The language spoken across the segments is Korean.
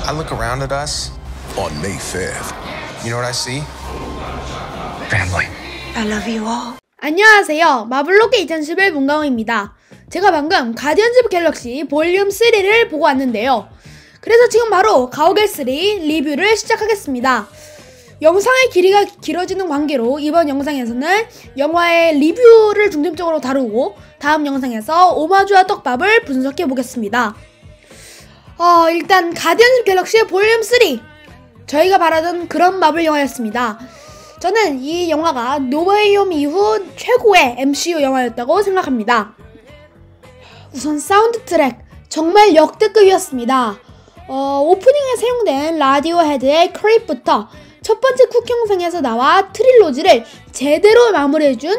I look around at us on May 5th. You know what I see? Family. I love you all. 안녕하세요. 마블로켓 2011 문강호입니다. 제가 방금 가디언즈 오브 갤럭시 볼륨 3를 보고 왔는데요. 그래서 지금 바로 가오갤 3 리뷰를 시작하겠습니다. 영상의 길이가 길어지는 관계로 이번 영상에서는 영화의 리뷰를 중점적으로 다루고 다음 영상에서 오마주와 떡밥을 분석해 보겠습니다. 일단 가디언즈 오브 갤럭시 볼륨 3, 저희가 바라던 그런 마블 영화였습니다. 저는 이 영화가 노웨이 홈 이후 최고의 MCU 영화였다고 생각합니다. 우선 사운드 트랙 정말 역대급이었습니다. 오프닝에 사용된 라디오헤드의 크립부터 첫 번째 쿡 영상에서 나와 트릴로지를 제대로 마무리해준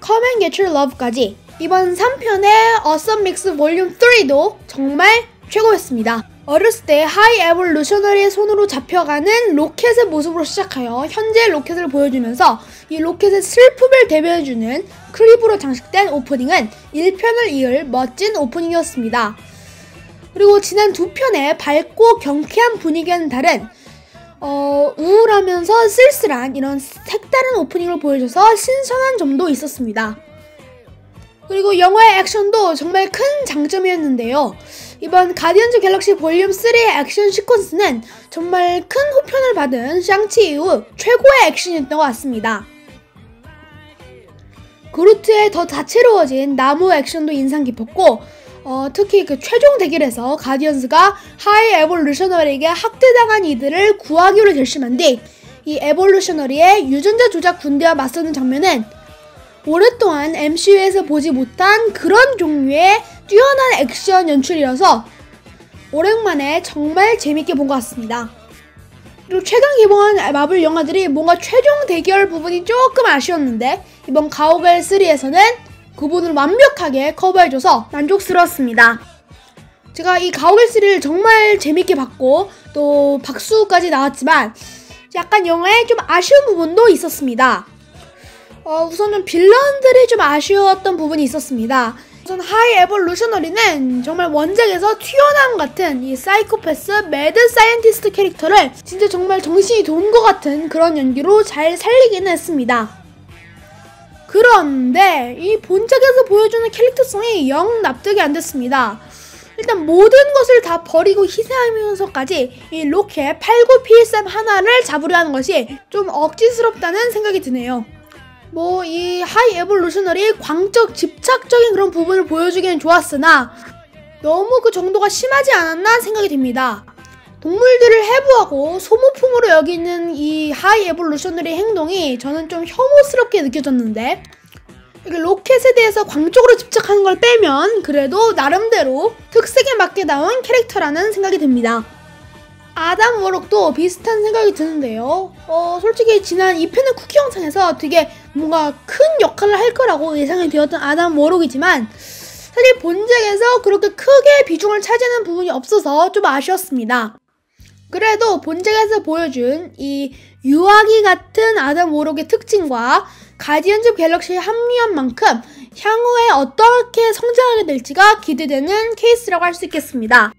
Come and Get Your Love까지 이번 3편의 Awesome Mix 볼륨 3도 정말 최고였습니다. 어렸을 때 하이 에볼루셔너리의 손으로 잡혀가는 로켓의 모습으로 시작하여 현재 로켓을 보여주면서 이 로켓의 슬픔을 대변해주는 크립으로 장식된 오프닝은 1편을 이을 멋진 오프닝이었습니다. 그리고 지난 두 편의 밝고 경쾌한 분위기와는 다른 우울하면서 쓸쓸한 이런 색다른 오프닝을 보여줘서 신선한 점도 있었습니다. 그리고 영화의 액션도 정말 큰 장점이었는데요. 이번 가디언즈 갤럭시 볼륨 3의 액션 시퀀스는 정말 큰 호평을 받은 샹치 이후 최고의 액션이었던 것 같습니다. 그루트의 더 다채로워진 나무 액션도 인상 깊었고 특히 그 최종 대결에서 가디언즈가 하이 에볼루셔너리에게 학대당한 이들을 구하기로 결심한 뒤 이 에볼루셔너리의 유전자 조작 군대와 맞서는 장면은 오랫동안 MCU에서 보지 못한 그런 종류의 뛰어난 액션 연출이라서 오랜만에 정말 재밌게 본 것 같습니다. 그리고 최근 개봉한 마블 영화들이 뭔가 최종 대결 부분이 조금 아쉬웠는데 이번 가오갤 3에서는 그 부분을 완벽하게 커버해줘서 만족스러웠습니다. 제가 이 가오갤 3를 정말 재밌게 봤고 또 박수까지 나왔지만 약간 영화에 좀 아쉬운 부분도 있었습니다. 우선은 빌런들이 좀 아쉬웠던 부분이 있었습니다. 우선 하이 에볼루셔너리는 정말 원작에서 튀어나온 것 같은 이 사이코패스 매드 사이언티스트 캐릭터를 진짜 정말 정신이 돈 것 같은 그런 연기로 잘 살리기는 했습니다. 그런데 이 본작에서 보여주는 캐릭터성이 영 납득이 안 됐습니다. 일단 모든 것을 다 버리고 희생하면서까지 이 로켓 89PSM 하나를 잡으려 하는 것이 좀 억지스럽다는 생각이 드네요. 이 하이 에볼루셔너리 광적 집착적인 그런 부분을 보여주기는 좋았으나 너무 그 정도가 심하지 않았나 생각이 듭니다. 동물들을 해부하고 소모품으로 여기는 이 하이 에볼루셔너리 행동이 저는 좀 혐오스럽게 느껴졌는데 이렇게 로켓에 대해서 광적으로 집착하는 걸 빼면 그래도 나름대로 특색에 맞게 나온 캐릭터라는 생각이 듭니다. 아담 워록도 비슷한 생각이 드는데요. 솔직히 지난 2편의 쿠키 영상에서 되게 뭔가 큰 역할을 할 거라고 예상이 되었던 아담 워록이지만 사실 본작에서 그렇게 크게 비중을 차지하는 부분이 없어서 좀 아쉬웠습니다. 그래도 본작에서 보여준 이 유아기 같은 아담 워록의 특징과 가디언즈 오브 갤럭시에 합류한 만큼 향후에 어떻게 성장하게 될지가 기대되는 케이스라고 할 수 있겠습니다.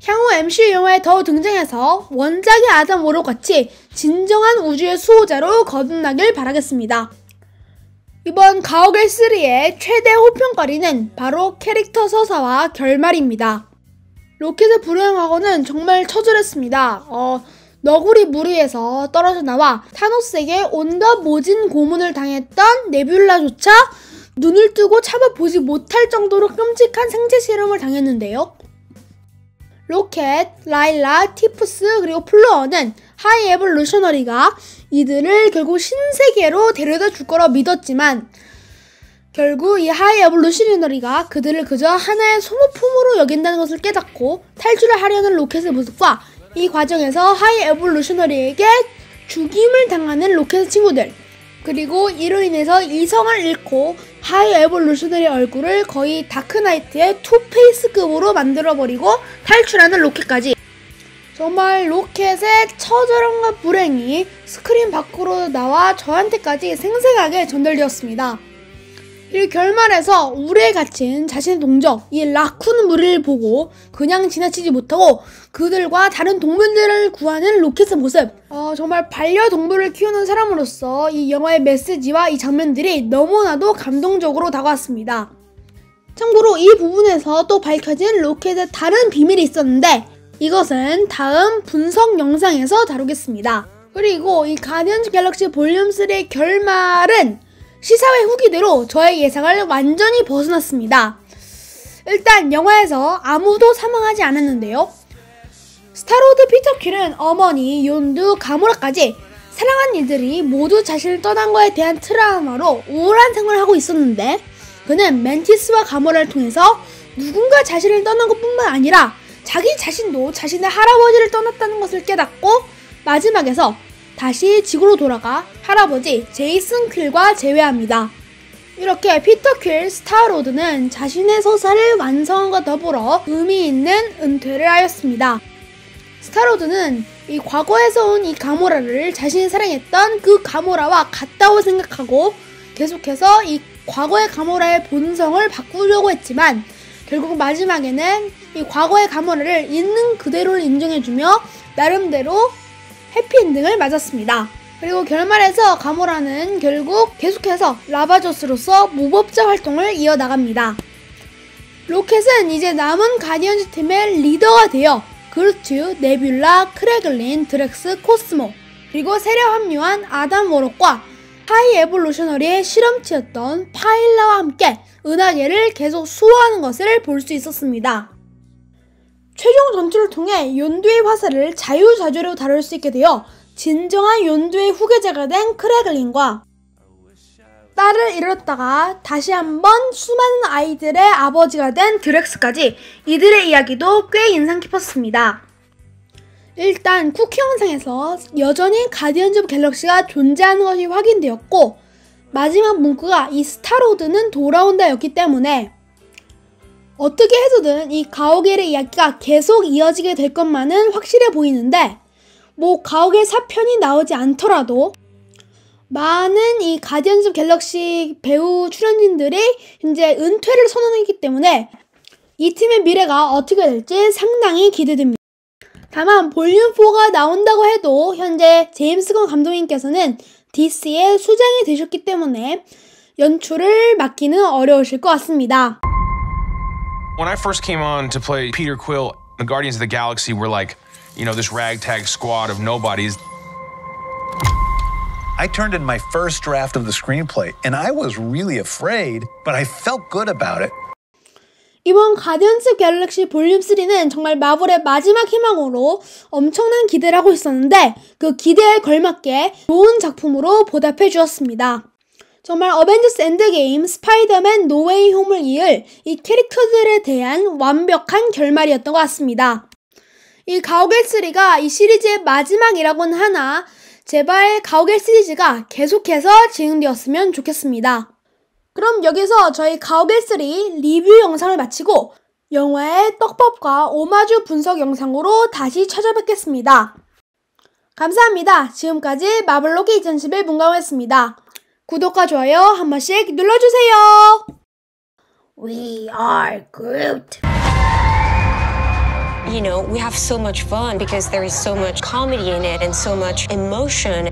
향후 MCU 영화에 더 등장해서 원작의 아담 워록 같이 진정한 우주의 수호자로 거듭나길 바라겠습니다. 이번 가오갤 3의 최대 호평거리는 바로 캐릭터 서사와 결말입니다. 로켓의 불행하고는 정말 처절했습니다. 너구리 무리에서 떨어져 나와 타노스에게 온갖 모진 고문을 당했던 네뷸라조차 눈을 뜨고 참아보지 못할 정도로 끔찍한 생체 실험을 당했는데요. 로켓, 라일라, 티푸스 그리고 플로어는 하이 에볼루셔너리가 이들을 결국 신세계로 데려다 줄 거라 믿었지만 결국 이 하이 에볼루셔너리가 그들을 그저 하나의 소모품으로 여긴다는 것을 깨닫고 탈출을 하려는 로켓의 모습과 이 과정에서 하이 에볼루셔너리에게 죽임을 당하는 로켓의 친구들 그리고 이로 인해서 이성을 잃고 하이 에볼루셔너리 얼굴을 거의 다크나이트의 투페이스급으로 만들어버리고 탈출하는 로켓까지 정말 로켓의 처절함과 불행이 스크린 밖으로 나와 저한테까지 생생하게 전달되었습니다. 그리고 결말에서 우레에 갇힌 자신의 동족 이 라쿤 무리를 보고 그냥 지나치지 못하고 그들과 다른 동물들을 구하는 로켓의 모습, 정말 반려동물을 키우는 사람으로서 이 영화의 메시지와 이 장면들이 너무나도 감동적으로 다가왔습니다. 참고로 이 부분에서 또 밝혀진 로켓의 다른 비밀이 있었는데 이것은 다음 분석 영상에서 다루겠습니다. 그리고 이 가디언즈 갤럭시 볼륨 3의 결말은 시사회 후기대로 저의 예상을 완전히 벗어났습니다. 일단 영화에서 아무도 사망하지 않았는데요. 스타로드 피터 퀼은 어머니, 욘두, 가모라까지 사랑한 이들이 모두 자신을 떠난 거에 대한 트라우마로 우울한 생활을 하고 있었는데 그는 멘티스와 가모라를 통해서 누군가 자신을 떠난 것뿐만 아니라 자기 자신도 자신의 할아버지를 떠났다는 것을 깨닫고 마지막에서 다시 지구로 돌아가 할아버지 제이슨 퀼과 재회합니다. 이렇게 피터 퀼 스타로드는 자신의 서사를 완성함과 더불어 의미 있는 은퇴를 하였습니다. 스타로드는 이 과거에서 온 이 가모라를 자신이 사랑했던 그 가모라와 같다고 생각하고 계속해서 이 과거의 가모라의 본성을 바꾸려고 했지만 결국 마지막에는 이 과거의 가모라를 있는 그대로를 인정해주며 나름대로 해피엔딩을 맞았습니다. 그리고 결말에서 가모라는 결국 계속해서 라바조스로서 무법자 활동을 이어나갑니다. 로켓은 이제 남은 가디언즈 팀의 리더가 되어 그루트, 네뷸라, 크래글린, 드렉스, 코스모 그리고 새로 합류한 아담 워록과 하이 에볼루셔너리의 실험체였던 파일라와 함께 은하계를 계속 수호하는 것을 볼 수 있었습니다. 최종 전투를 통해 욘두의 화살을 자유자재로 다룰 수 있게 되어 진정한 욘두의 후계자가 된 크래글린과 딸을 잃었다가 다시 한번 수많은 아이들의 아버지가 된 드렉스까지 이들의 이야기도 꽤 인상 깊었습니다. 일단 쿠키 영상에서 여전히 가디언즈 오브 갤럭시가 존재하는 것이 확인되었고 마지막 문구가 이 스타로드는 돌아온다 였기 때문에 어떻게 해서든 이 가오갤의 이야기가 계속 이어지게 될 것만은 확실해 보이는데 뭐 가오갤 4편이 나오지 않더라도 많은 이 가디언즈 오브 갤럭시 배우 출연진들이 현재 은퇴를 선언했기 때문에 이 팀의 미래가 어떻게 될지 상당히 기대됩니다. 다만 볼륨 4가 나온다고 해도 현재 제임스 건 감독님께서는 DC의 수장이 되셨기 때문에 연출을 맡기는 어려우실 것 같습니다. When I first came on to play Peter Quill, the Guardians of the Galaxy were like, you know, this ragtag squad of nobodies. I turned in my first draft of the screenplay, and I was really afraid, but I felt good about it. 이번 가디언즈 갤럭시 볼륨 3는 정말 마블의 마지막 희망으로 엄청난 기대를 하고 있었는데 그 기대에 걸맞게 좋은 작품으로 보답해 주었습니다. 정말 어벤져스 엔드게임, 스파이더맨 노웨이 홈을 이을 이 캐릭터들에 대한 완벽한 결말이었던 것 같습니다. 이 가오갤 3가 이 시리즈의 마지막이라고는 하나 제발 가오갤 시리즈가 계속해서 진행되었으면 좋겠습니다. 그럼 여기서 저희 가오갤 3 리뷰 영상을 마치고 영화의 떡밥과 오마주 분석 영상으로 다시 찾아뵙겠습니다. 감사합니다. 지금까지 마블로기 2011 문가원이었습니다. 구독과 좋아요 한 번씩 눌러주세요. We are Groot. You know, we have so much fun because there is so much comedy in it and so much emotion.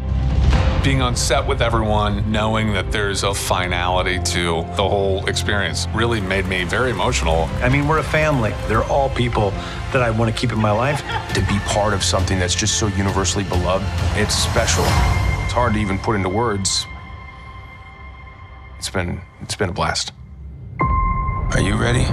Being on set with everyone, knowing that there's a finality to the whole experience really made me very emotional. I mean, we're a family. They're all people that I want to keep in my life. To be part of something that's just so universally beloved, it's special. It's hard to even put into words. It's been a blast. Are you ready?